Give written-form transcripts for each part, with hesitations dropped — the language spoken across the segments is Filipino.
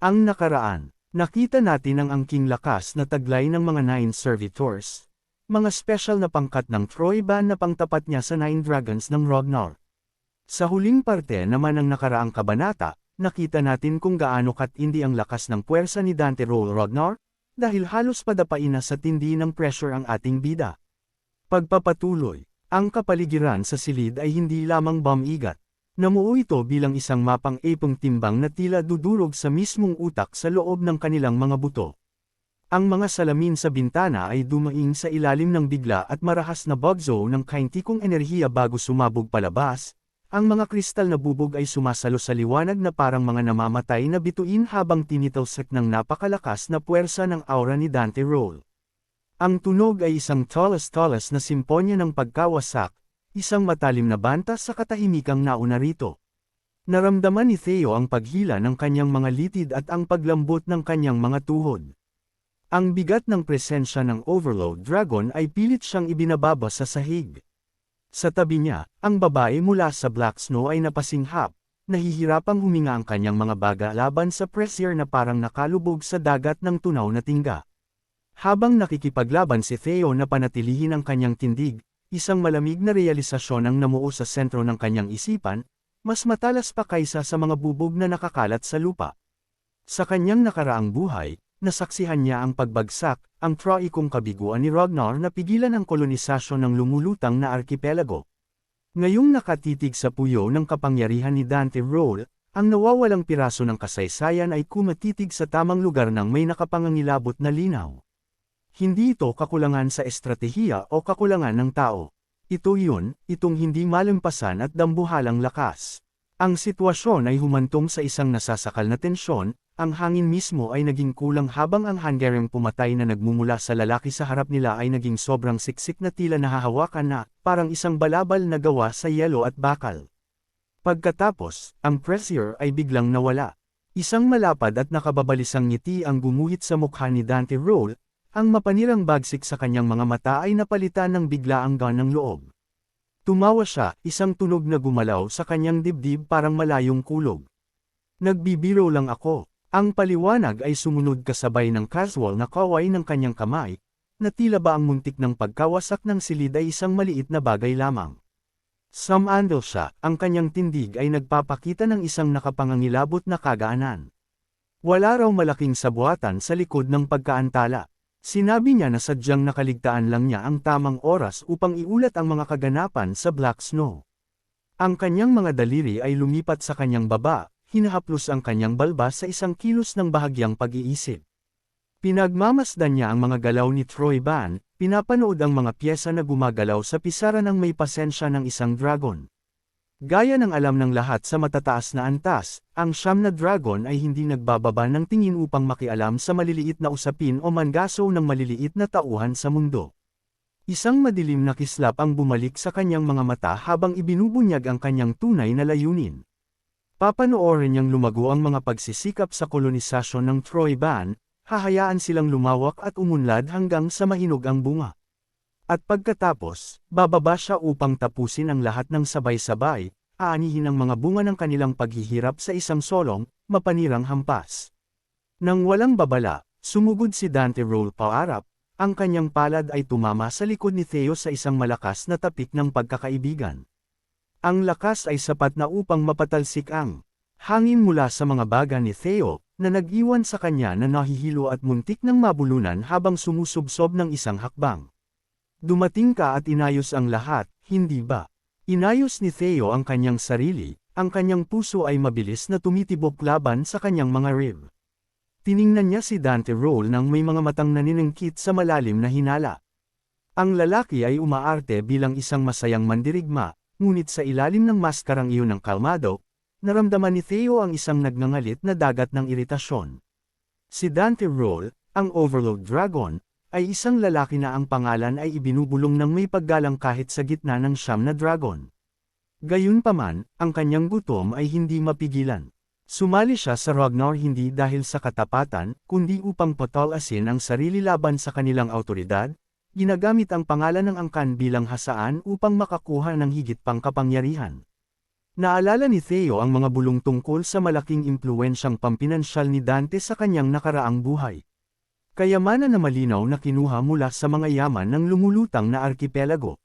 Ang nakaraan, nakita natin ang angking lakas na taglay ng mga Nine Servitors, mga special na pangkat ng Troyban na pangtapat niya sa Nine Dragons ng Ragnar. Sa huling parte naman ng nakaraang kabanata, nakita natin kung gaano katindi ang lakas ng puwersa ni Dante Roll Ragnar, dahil halos padapain na sa tindi ng pressure ang ating bida. Pagpapatuloy, ang kapaligiran sa silid ay hindi lamang bumigat. Namuo ito bilang isang mapang epong timbang na tila dudurog sa mismong utak sa loob ng kanilang mga buto. Ang mga salamin sa bintana ay dumaing sa ilalim ng bigla at marahas na bugzo ng kaintikong enerhiya bago sumabog palabas. Ang mga kristal na bubog ay sumasalo sa liwanag na parang mga namamatay na bituin habang tinitalsik ng napakalakas na puwersa ng aura ni Dante Roll. Ang tunog ay isang talas-talas na simponya ng pagkawasak, isang matalim na banta sa katahimikang nauna rito. Naramdaman ni Theo ang paghila ng kanyang mga litid at ang paglambot ng kanyang mga tuhod. Ang bigat ng presensya ng Overload Dragon ay pilit siyang ibinababa sa sahig. Sa tabi niya, ang babae mula sa Black Snow ay napasinghap, nahihirapang huminga ang kanyang mga baga laban sa pressure na parang nakalubog sa dagat ng tunaw na tingga. Habang nakikipaglaban si Theo na panatilihin ang kanyang tindig, isang malamig na realisasyon ang namuo sa sentro ng kanyang isipan, mas matalas pa kaysa sa mga bubog na nakakalat sa lupa. Sa kanyang nakaraang buhay, nasaksihan niya ang pagbagsak, ang troikong kabiguan ni Ragnar na pigilan ang kolonisasyon ng lumulutang na arkipelago. Ngayong nakatitig sa puyo ng kapangyarihan ni Dante Roll, ang nawawalang piraso ng kasaysayan ay kumatitig sa tamang lugar ng may nakapangangilabot na linaw. Hindi ito kakulangan sa estratehiya o kakulangan ng tao. Itong hindi malampasan at dambuhalang lakas. Ang sitwasyon ay humantong sa isang nasasakal na tensyon, ang hangin mismo ay naging kulang habang ang hanggaring pumatay na nagmumula sa lalaki sa harap nila ay naging sobrang siksik na tila nahahawakan na, parang isang balabal na gawa sa yelo at bakal. Pagkatapos, ang pressure ay biglang nawala. Isang malapad at nakababalisang ngiti ang gumuhit sa mukha ni Dante Roll. Ang mapanirang bagsik sa kanyang mga mata ay napalitan ng biglaang gaan ng loob. Tumawa siya, isang tunog na gumalaw sa kanyang dibdib parang malayong kulog. Nagbibiro lang ako. Ang paliwanag ay sumunod kasabay ng casual na kaway ng kanyang kamay, na tila ba ang muntik ng pagkawasak ng silid ay isang maliit na bagay lamang. Sumandal siya, ang kanyang tindig ay nagpapakita ng isang nakapangangilabot na kagaanan. Wala raw malaking sabuatan sa likod ng pagkaantala. Sinabi niya na sadyang nakaligtaan lang niya ang tamang oras upang iulat ang mga kaganapan sa Black Snow. Ang kanyang mga daliri ay lumipat sa kanyang baba, hinahaplos ang kanyang balbas sa isang kilos ng bahagyang pag-iisip. Pinagmamasdan niya ang mga galaw ni Troyban, pinapanood ang mga pyesa na gumagalaw sa pisara ng may pasensya ng isang dragon. Gaya ng alam ng lahat sa matataas na antas, ang siyam na dragon ay hindi nagbababa ng tingin upang makialam sa maliliit na usapin o mangaso ng maliliit na tauhan sa mundo. Isang madilim na kislap ang bumalik sa kanyang mga mata habang ibinubunyag ang kanyang tunay na layunin. Papanoorin niyang lumago ang mga pagsisikap sa kolonisasyon ng Troyban, hahayaan silang lumawak at umunlad hanggang sa mahinog ang bunga. At pagkatapos, bababa siya upang tapusin ang lahat ng sabay-sabay, aanihin ang mga bunga ng kanilang paghihirap sa isang solong, mapanirang hampas. Nang walang babala, sumugod si Dante Roll paarap, ang kanyang palad ay tumama sa likod ni Theo sa isang malakas na tapik ng pagkakaibigan. Ang lakas ay sapat na upang mapatalsik ang hangin mula sa mga baga ni Theo, na nag-iwan sa kanya na nahihilo at muntik ng mabulunan habang sumusubsob ng isang hakbang. Dumating ka at inayos ang lahat, hindi ba? Inayos ni Theo ang kanyang sarili, ang kanyang puso ay mabilis na tumitibok laban sa kanyang mga rib. Tiningnan niya si Dante Roll nang may mga matang naniningkit sa malalim na hinala. Ang lalaki ay umaarte bilang isang masayang mandirigma, ngunit sa ilalim ng maskarang iyon ng kalmado, naramdaman ni Theo ang isang nagngangalit na dagat ng iritasyon. Si Dante Roll, ang Overload Dragon, ay isang lalaki na ang pangalan ay ibinubulong ng may paggalang kahit sa gitna ng siyam na dragon. Gayunpaman, ang kanyang gutom ay hindi mapigilan. Sumali siya sa Ragnar hindi dahil sa katapatan, kundi upang patalasin ang sarili laban sa kanilang awtoridad, ginagamit ang pangalan ng angkan bilang hasaan upang makakuha ng higit pang kapangyarihan. Naalala ni Theo ang mga bulong tungkol sa malaking impluwensyang pampinansyal ni Dante sa kanyang nakaraang buhay. Kayamanan na malinaw na kinuha mula sa mga yaman ng lumulutang na arkipelago.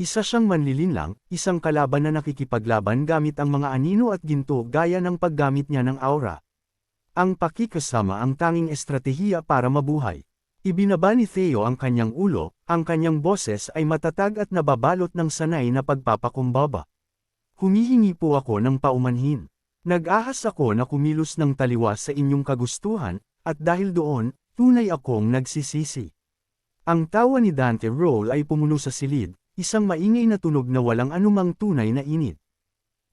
Isa siyang manlilinlang, isang kalaban na nakikipaglaban gamit ang mga anino at ginto gaya ng paggamit niya ng aura. Ang pakikasama ang tanging estratehiya para mabuhay. Ibinaba ni Theo ang kanyang ulo, ang kanyang boses ay matatag at nababalot ng sanay na pagpapakumbaba. Humihingi po ako ng paumanhin. Nag-ahas ako na kumilos ng taliwas sa inyong kagustuhan, at dahil doon, tunay akong nagsisisi. Ang tawa ni Dante Roll ay pumuno sa silid, isang maingay na tunog na walang anumang tunay na init.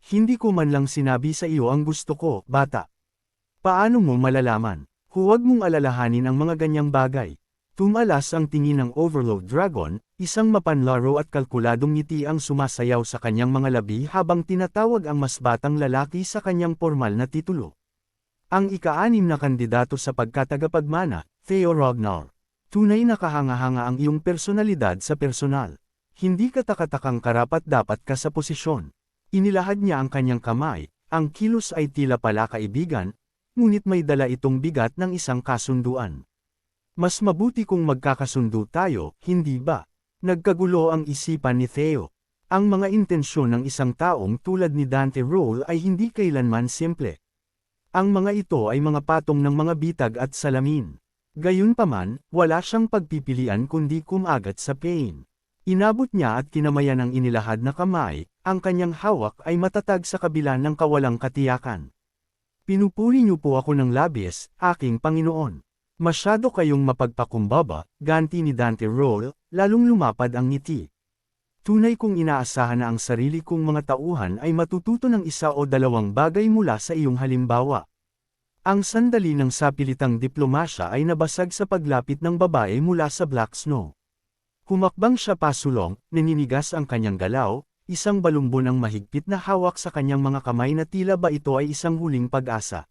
Hindi ko man lang sinabi sa iyo ang gusto ko, bata. Paano mo malalaman? Huwag mong alalahanin ang mga ganyang bagay. Tumalas ang tingin ng Overlord Dragon, isang mapanlaro at kalkuladong ngiti ang sumasayaw sa kanyang mga labi habang tinatawag ang mas batang lalaki sa kanyang formal na titulo. Ang ika-6 na kandidato sa pagkatagapagmana, Theo Ragnar. Tunay na kahanga-hanga ang iyong personalidad sa personal. Hindi ka takatakang karapat-dapat ka sa posisyon. Inilahad niya ang kanyang kamay, ang kilos ay tila pala kaibigan, ngunit may dala itong bigat ng isang kasunduan. Mas mabuti kung magkakasundo tayo, hindi ba? Nagkagulo ang isipan ni Theo. Ang mga intensyon ng isang taong tulad ni Dante Roll ay hindi kailanman simple. Ang mga ito ay mga patong ng mga bitag at salamin. Gayunpaman, wala siyang pagpipilian kundi kumagat sa pain. Inabot niya at kinamayan ang inilahad na kamay, ang kanyang hawak ay matatag sa kabila ng kawalang katiyakan. Pinupuri niyo po ako ng labis, aking Panginoon. Masyado kayong mapagpakumbaba, ganti ni Dante Roll, lalong lumapad ang ngiti. Tunay kong inaasahan na ang sarili kong mga tauhan ay matututo ng isa o dalawang bagay mula sa iyong halimbawa. Ang sandali ng sapilitang diplomasya ay nabasag sa paglapit ng babae mula sa Black Snow. Humakbang siya pasulong, naninigas ang kanyang galaw, isang balumbon ang mahigpit na hawak sa kanyang mga kamay na tila ba ito ay isang huling pag-asa.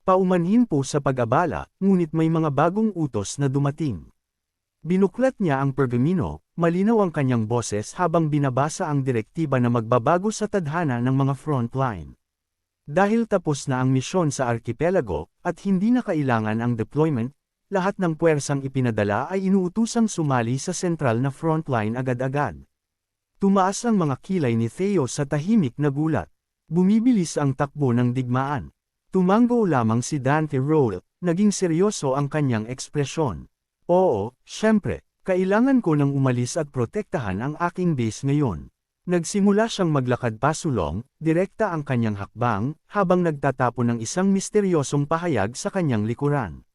Paumanhin po sa pag-abala, ngunit may mga bagong utos na dumating. Binuklat niya ang pergamino, malinaw ang kanyang boses habang binabasa ang direktiba na magbabago sa tadhana ng mga frontline. Dahil tapos na ang misyon sa arkipelago, at hindi na kailangan ang deployment, lahat ng puwersang ipinadala ay inuutusang sumali sa sentral na frontline agad-agad. Tumaas ang mga kilay ni Theo sa tahimik na gulat. Bumibilis ang takbo ng digmaan. Tumango lamang si Dante Roll, naging seryoso ang kanyang ekspresyon. Oo, syempre, kailangan ko nang umalis at protektahan ang aking base ngayon. Nagsimula siyang maglakad pasulong, direkta ang kanyang hakbang, habang nagtatapon ng isang misteryosong pahayag sa kanyang likuran.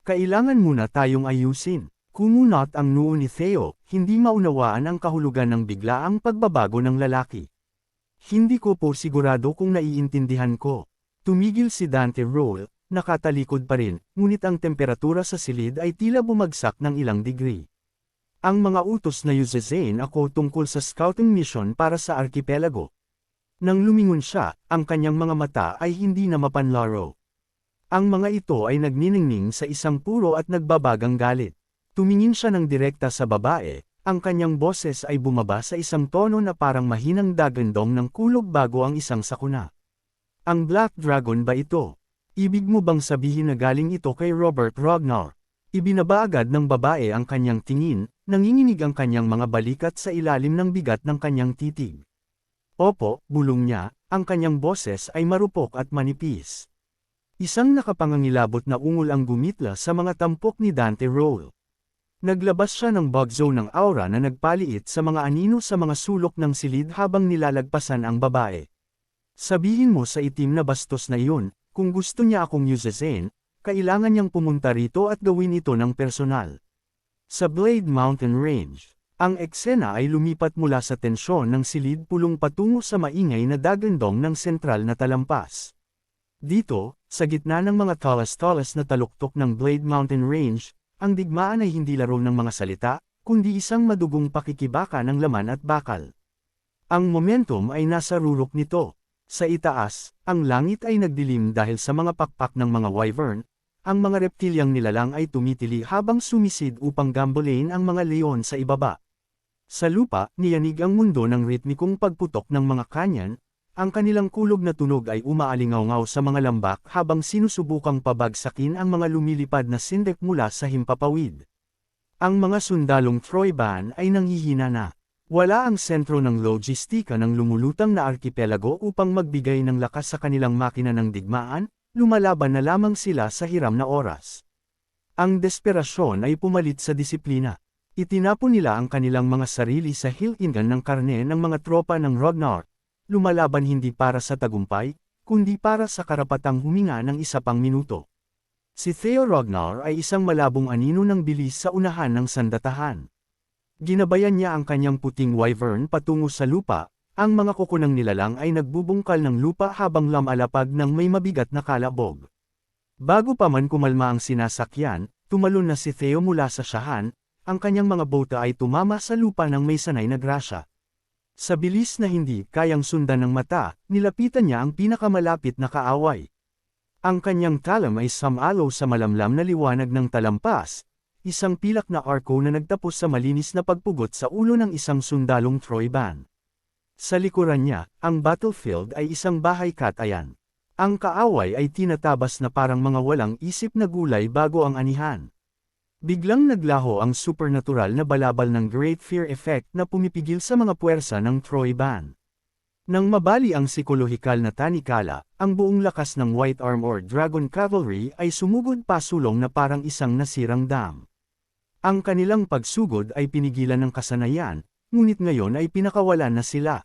Kailangan muna tayong ayusin. Kumunot ang noo ni Theo, hindi maunawaan ang kahulugan ng biglaang pagbabago ng lalaki. Hindi ko po sigurado kung naiintindihan ko. Tumigil si Dante Roll, nakatalikod pa rin, ngunit ang temperatura sa silid ay tila bumagsak ng ilang degree. Ang mga utos na yuzezain ako tungkol sa scouting mission para sa arkipelago. Nang lumingon siya, ang kanyang mga mata ay hindi na mapanlaro. Ang mga ito ay nagniningning sa isang puro at nagbabagang galit. Tumingin siya ng direkta sa babae, ang kanyang boses ay bumaba sa isang tono na parang mahinang dagandong ng kulog bago ang isang sakuna. Ang Black Dragon ba ito? Ibig mo bang sabihin na galing ito kay Robert Ragnar? Ibinaba agad ng babae ang kanyang tingin, nanginginig ang kanyang mga balikat sa ilalim ng bigat ng kanyang titig. Opo, bulong niya, ang kanyang boses ay marupok at manipis. Isang nakapangangilabot na ungol ang gumitla sa mga tampok ni Dante Roll. Naglabas siya ng bug zone ng aura na nagpaliit sa mga anino sa mga sulok ng silid habang nilalagpasan ang babae. Sabihin mo sa itim na bastos na iyon, kung gusto niya akong yuzezain, kailangan niyang pumunta rito at gawin ito ng personal. Sa Blade Mountain Range, ang eksena ay lumipat mula sa tensyon ng silid pulong patungo sa maingay na dagandong ng sentral na talampas. Dito, sa gitna ng mga talas-talas na taluktok ng Blade Mountain Range, ang digmaan ay hindi laro ng mga salita, kundi isang madugong pakikibaka ng laman at bakal. Ang momentum ay nasa rurok nito. Sa itaas, ang langit ay nagdilim dahil sa mga pakpak ng mga wyvern, ang mga reptilyang nilalang ay tumitili habang sumisid upang gambolain ang mga leon sa ibaba. Sa lupa, niyanig ang mundo ng ritmikong pagputok ng mga kanyan, ang kanilang kulog na tunog ay umaalingaw-ngaw sa mga lambak habang sinusubukang pabagsakin ang mga lumilipad na sindek mula sa himpapawid. Ang mga sundalong Troyban ay nanghihina na. Wala ang sentro ng logistika ng lumulutang na arkipelago upang magbigay ng lakas sa kanilang makina ng digmaan, lumalaban na lamang sila sa hiram na oras. Ang desperasyon ay pumalit sa disiplina. Itinapon nila ang kanilang mga sarili sa hilingan ng karne ng mga tropa ng Ragnar, lumalaban hindi para sa tagumpay, kundi para sa karapatang huminga ng isa pang minuto. Si Theo Ragnar ay isang malabong anino ng bilis sa unahan ng sandatahan. Ginabayan niya ang kanyang puting wyvern patungo sa lupa, ang mga kukunang nilalang ay nagbubungkal ng lupa habang lumalapag ng may mabigat na kalabog. Bago pa man kumalma ang sinasakyan, tumalon na si Theo mula sa shahan, ang kanyang mga bota ay tumama sa lupa ng may sanay na grasya. Sa bilis na hindi kayang sundan ng mata, nilapitan niya ang pinakamalapit na kaaway. Ang kanyang talam ay sumalo sa malamlam na liwanag ng talampas, isang pilak na arko na nagtapos sa malinis na pagpugot sa ulo ng isang sundalong Troyban. Sa likuran niya, ang battlefield ay isang bahay katayan. Ang kaaway ay tinatabas na parang mga walang isip na gulay bago ang anihan. Biglang naglaho ang supernatural na balabal ng Great Fear Effect na pumipigil sa mga puwersa ng Troyban. Nang mabali ang psikolohikal na tanikala, ang buong lakas ng White Armored Dragon Cavalry ay sumugod pasulong na parang isang nasirang dam. Ang kanilang pagsugod ay pinigilan ng kasanayan, ngunit ngayon ay pinakawalan na sila.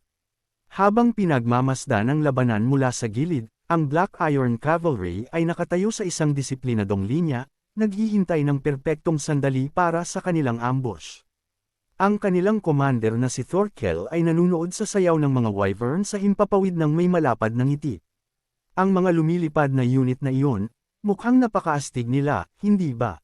Habang pinagmamasdan ang labanan mula sa gilid, ang Black Iron Cavalry ay nakatayo sa isang disiplinadong linya, naghihintay ng perpektong sandali para sa kanilang ambush. Ang kanilang commander na si Thorkel ay nanunood sa sayaw ng mga wyvern sa himpapawid ng may malapad na ngiti. Ang mga lumilipad na unit na iyon, mukhang napakaastig nila, hindi ba?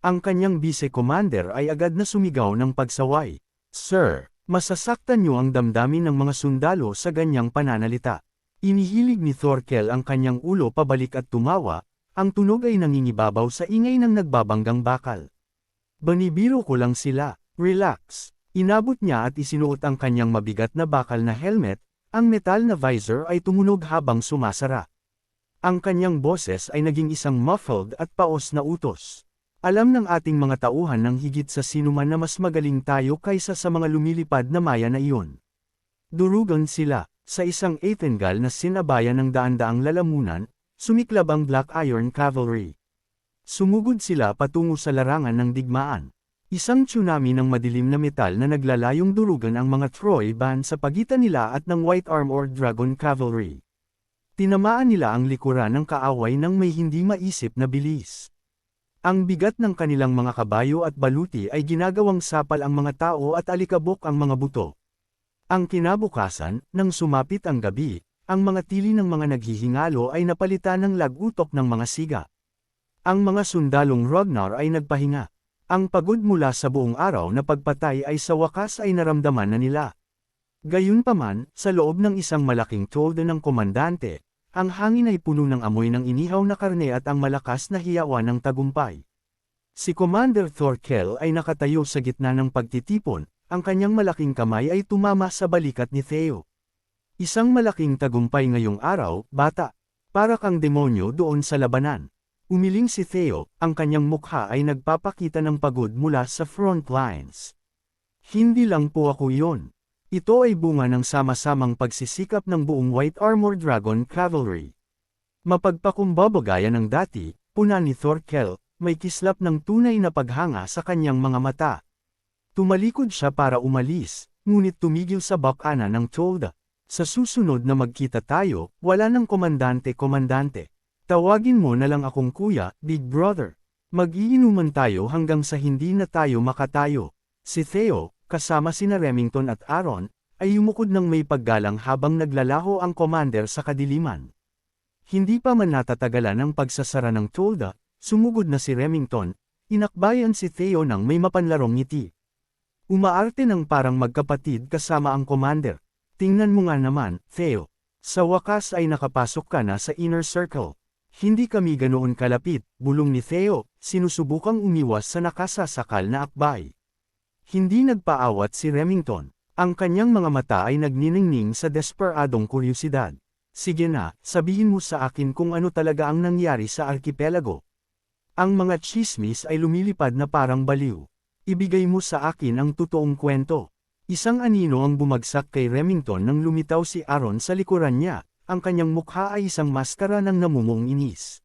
Ang kanyang vice-commander ay agad na sumigaw ng pagsaway. Sir, masasaktan niyo ang damdamin ng mga sundalo sa ganyang pananalita. Inihilig ni Thorkel ang kanyang ulo pabalik at tumawa, ang tunog ay nangingibabaw sa ingay ng nagbabanggang bakal. Banibiro ko lang sila, relax. Inabot niya at isinuot ang kanyang mabigat na bakal na helmet, ang metal na visor ay tumunog habang sumasara. Ang kanyang boses ay naging isang muffled at paos na utos. Alam ng ating mga tauhan ng higit sa sinuman na mas magaling tayo kaysa sa mga lumilipad na maya na iyon. Durugan sila, sa isang Aethengal na sinabayan ng daan-daang lalamunan, sumiklab ang Black Iron Cavalry. Sumugod sila patungo sa larangan ng digmaan. Isang tsunami ng madilim na metal na naglalayong durugan ang mga Troyban sa pagitan nila at ng White Armored Dragon Cavalry. Tinamaan nila ang likuran ng kaaway ng may hindi maisip na bilis. Ang bigat ng kanilang mga kabayo at baluti ay ginagawang sapal ang mga tao at alikabok ang mga buto. Ang kinabukasan, nang sumapit ang gabi, ang mga tili ng mga naghihingalo ay napalitan ng lagutok ng mga siga. Ang mga sundalong Ragnar ay nagpahinga. Ang pagod mula sa buong araw na pagpatay ay sa wakas ay naramdaman na nila. Gayunpaman, sa loob ng isang malaking tolda ng komandante, ang hangin ay puno ng amoy ng inihaw na karne at ang malakas na hiyawan ng tagumpay. Si Commander Thorkel ay nakatayo sa gitna ng pagtitipon, ang kanyang malaking kamay ay tumama sa balikat ni Theo. Isang malaking tagumpay ngayong araw, bata. Para kang demonyo doon sa labanan. Umiling si Theo, ang kanyang mukha ay nagpapakita ng pagod mula sa front lines. Hindi lang po ako yon. Ito ay bunga ng sama-samang pagsisikap ng buong White Armored Dragon Cavalry. Mapagpakumbaba gaya ng dati, puna ni Thorkel, may kislap ng tunay na paghanga sa kanyang mga mata. Tumalikod siya para umalis, ngunit tumigil sa bakana ng tolda. Sa susunod na magkita tayo, wala ng komandante. Tawagin mo na lang akong kuya, big brother. Mag-iinuman tayo hanggang sa hindi na tayo makatayo. Si Theo, kasama sina Remington at Aaron, ay yumukod ng may paggalang habang naglalaho ang commander sa kadiliman. Hindi pa man natatagalan ang pagsasara ng tolda, sumugod na si Remington, inakbayan si Theo ng may mapanlarong ngiti. Umaarte ng parang magkapatid kasama ang commander. Tingnan mo nga naman, Theo. Sa wakas ay nakapasok ka na sa inner circle. Hindi kami ganoon kalapit, bulong ni Theo, sinusubukang umiwas sa nakasasakal na akbay. Hindi nagpaawat si Remington. Ang kanyang mga mata ay nagniningning sa desperadong kuryusidad. Sige na, sabihin mo sa akin kung ano talaga ang nangyari sa arkipelago. Ang mga tsismis ay lumilipad na parang baliw. Ibigay mo sa akin ang totoong kwento. Isang anino ang bumagsak kay Remington nang lumitaw si Aaron sa likuran niya, ang kanyang mukha ay isang maskara ng namumong inis.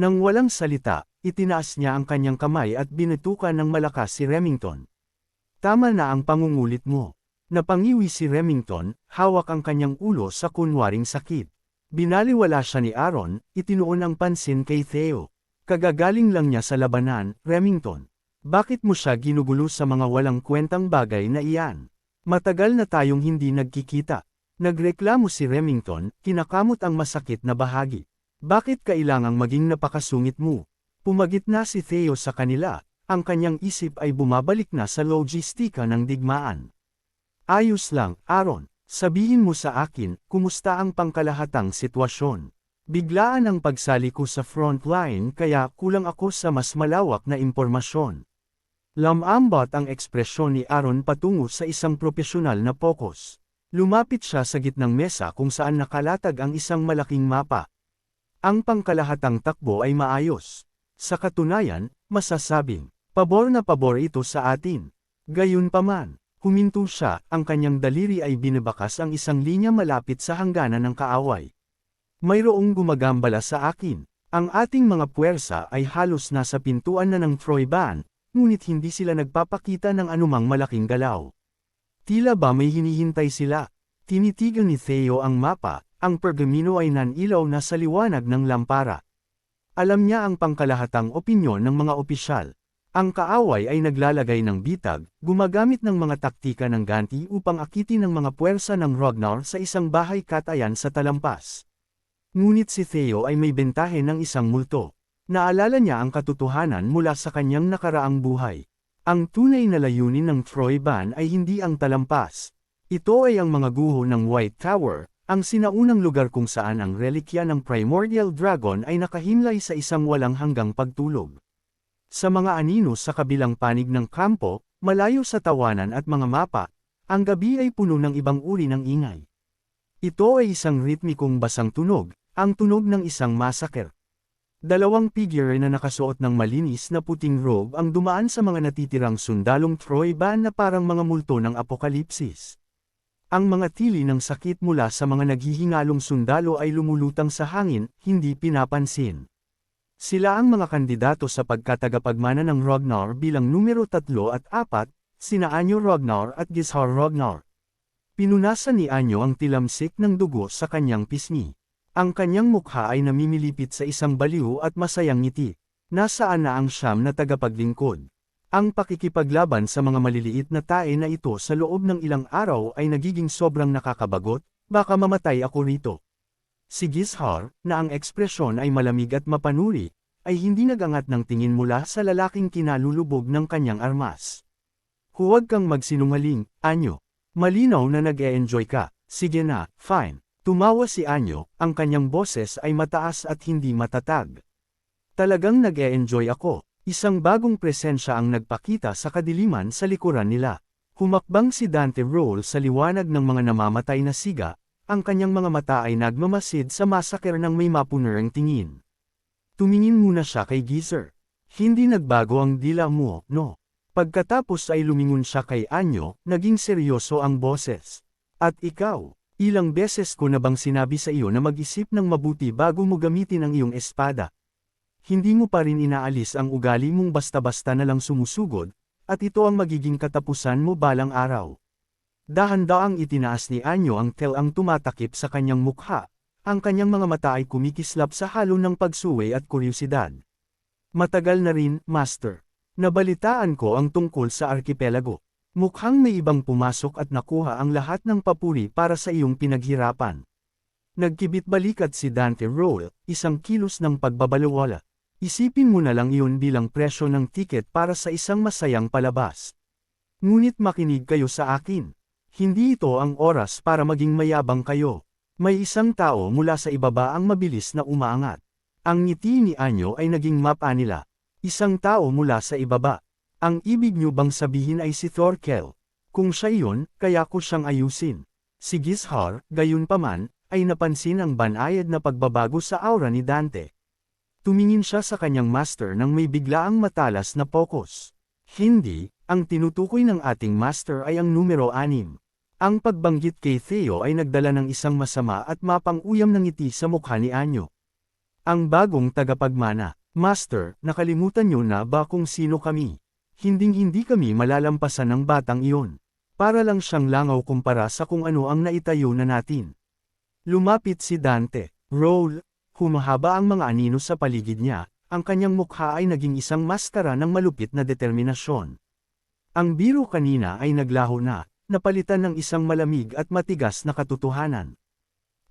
Nang walang salita, itinaas niya ang kanyang kamay at binutukan ng malakas si Remington. Tama na ang pangungulit mo. Napangiwi si Remington, hawak ang kanyang ulo sa kunwaring sakit. Binaliwala siya ni Aaron, itinuon ang pansin kay Theo. Kagagaling lang niya sa labanan, Remington. Bakit mo siya ginugulo sa mga walang kwentang bagay na iyan? Matagal na tayong hindi nagkikita. Nagreklamo si Remington, kinakamot ang masakit na bahagi. Bakit kailangang maging napakasungit mo? Pumagit na si Theo sa kanila, ang kanyang isip ay bumabalik na sa logistika ng digmaan. Ayos lang, Aaron. Sabihin mo sa akin, kumusta ang pangkalahatang sitwasyon? Biglaan ang pagsali ko sa front line kaya kulang ako sa mas malawak na impormasyon. Lamambot ang ekspresyon ni Aaron patungo sa isang profesional na pokus. Lumapit siya sa gitnang mesa kung saan nakalatag ang isang malaking mapa. Ang pangkalahatang takbo ay maayos. Sa katunayan, masasabing, pabor na pabor ito sa atin. Gayunpaman, huminto siya, ang kanyang daliri ay binabakas ang isang linya malapit sa hangganan ng kaaway. Mayroong gumagambala sa akin. Ang ating mga puwersa ay halos nasa pintuan na ng Troyban, ngunit hindi sila nagpapakita ng anumang malaking galaw. Tila ba may hinihintay sila? Tinitigan ni Theo ang mapa, ang pergamino ay nanilaw na sa liwanag ng lampara. Alam niya ang pangkalahatang opinyon ng mga opisyal. Ang kaaway ay naglalagay ng bitag, gumagamit ng mga taktika ng ganti upang akitin ng mga puwersa ng Ragnar sa isang bahay katayan sa talampas. Ngunit si Theo ay may bentahe ng isang multo. Naalala niya ang katotohanan mula sa kanyang nakaraang buhay. Ang tunay na layunin ng Troyban ay hindi ang talampas. Ito ay ang mga guho ng White Tower, ang sinaunang lugar kung saan ang relikya ng Primordial Dragon ay nakahimlay sa isang walang hanggang pagtulog. Sa mga anino sa kabilang panig ng kampo, malayo sa tawanan at mga mapa, ang gabi ay puno ng ibang uri ng ingay. Ito ay isang ritmikong basang tunog, ang tunog ng isang massacre. Dalawang figure na nakasuot ng malinis na puting robe ang dumaan sa mga natitirang sundalong Troyban na parang mga multo ng apokalipsis. Ang mga tili ng sakit mula sa mga naghihingalong sundalo ay lumulutang sa hangin, hindi pinapansin. Sila ang mga kandidato sa pagkatagapagmana ng Ragnar bilang numero 3 at 4, sina Anyo Ragnar at Gishar Ragnar. Pinunasan ni Anyo ang tilamsik ng dugo sa kanyang pisngi. Ang kanyang mukha ay namimilipit sa isang baliw at masayang ngiti. Nasaan na ang siyam na tagapaglingkod? Ang pakikipaglaban sa mga maliliit na tae na ito sa loob ng ilang araw ay nagiging sobrang nakakabagot, baka mamatay ako rito. Si Gishar, na ang ekspresyon ay malamig at mapanuri, ay hindi nagangat ng tingin mula sa lalaking kinalulubog ng kanyang armas. Huwag kang magsinungaling, Anyo. Malinaw na nag-e-enjoy ka. Sige na, fine. Tumawa si Anyo, ang kanyang boses ay mataas at hindi matatag. Talagang nag-e-enjoy ako. Isang bagong presensya ang nagpakita sa kadiliman sa likuran nila. Humakbang si Dante Roll sa liwanag ng mga namamatay na siga, ang kanyang mga mata ay nagmamasid sa massacre ng may mapunurang tingin. Tumingin muna siya kay Geezer. Hindi nagbago ang dila mo, no? Pagkatapos ay lumingon siya kay Anyo, naging seryoso ang boses. At ikaw, ilang beses ko na bang sinabi sa iyo na mag-isip ng mabuti bago mo gamitin ang iyong espada? Hindi mo pa rin inaalis ang ugali mong basta-basta na lang sumusugod, at ito ang magiging katapusan mo balang araw. Dahan-daang itinaas ni Anyo ang telang tumatakip sa kanyang mukha, ang kanyang mga mata ay kumikislap sa halo ng pagsuway at kuryusidad. Matagal na rin, Master. Nabalitaan ko ang tungkol sa arkipelago. Mukhang may ibang pumasok at nakuha ang lahat ng papuri para sa iyong pinaghirapan. Nagkibit balikat si Dante Roll, isang kilos ng pagbabalewala. Isipin mo na lang iyon bilang presyo ng tiket para sa isang masayang palabas. Ngunit makinig kayo sa akin. Hindi ito ang oras para maging mayabang kayo. May isang tao mula sa ibaba ang mabilis na umaangat. Ang ngiti ni Anyo ay naging mapanila. Isang tao mula sa ibaba. Ang ibig niyo bang sabihin ay si Thorkel? Kung siya iyon, kaya ko siyang ayusin. Si Gizhar, gayunpaman, ay napansin ang banayad na pagbabago sa aura ni Dante. Tumingin siya sa kanyang master nang may biglaang matalas na focus. Hindi, ang tinutukoy ng ating master ay ang numero 6. Ang pagbanggit kay Theo ay nagdala ng isang masama at mapang-uyam na ngiti sa mukha ni Anyo. Ang bagong tagapagmana, Master, nakalimutan niyo na ba kung sino kami? Hinding-hindi kami malalampasan ng batang iyon. Para lang siyang langaw kumpara sa kung ano ang naitayo na natin. Lumapit si Dante. Roll. Humahaba ang mga anino sa paligid niya, ang kanyang mukha ay naging isang maskara ng malupit na determinasyon. Ang biro kanina ay naglaho na, napalitan ng isang malamig at matigas na katotohanan.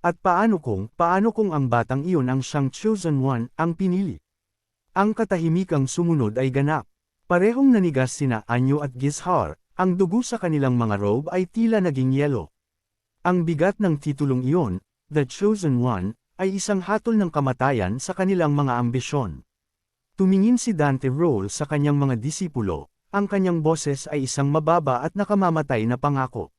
At paano kung ang batang iyon ang siyang chosen one, ang pinili? Ang katahimikang sumunod ay ganap. Parehong nanigas sina Anyo at Gizhar, ang dugo sa kanilang mga robe ay tila naging yelo. Ang bigat ng titulong iyon, The Chosen One, ay isang hatol ng kamatayan sa kanilang mga ambisyon. Tumingin si Dante Roll sa kanyang mga disipulo, ang kanyang boses ay isang mababa at nakamamatay na pangako.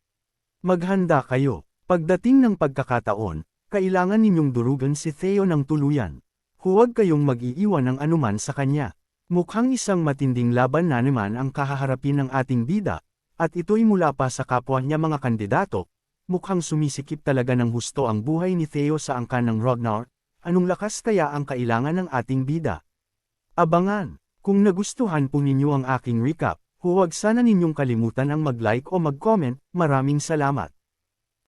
Maghanda kayo, pagdating ng pagkakataon, kailangan ninyong durugan si Theo ng tuluyan. Huwag kayong mag-iiwan ng anuman sa kanya. Mukhang isang matinding laban na naman ang kahaharapin ng ating bida, at ito'y mula pa sa kapwa niya mga kandidato. Mukhang sumisikip talaga ng husto ang buhay ni Theo sa angkan ng Ragnar. Anong lakas kaya ang kailangan ng ating bida? Abangan! Kung nagustuhan po ninyo ang aking recap, huwag sana ninyong kalimutan ang mag-like o mag-comment. Maraming salamat!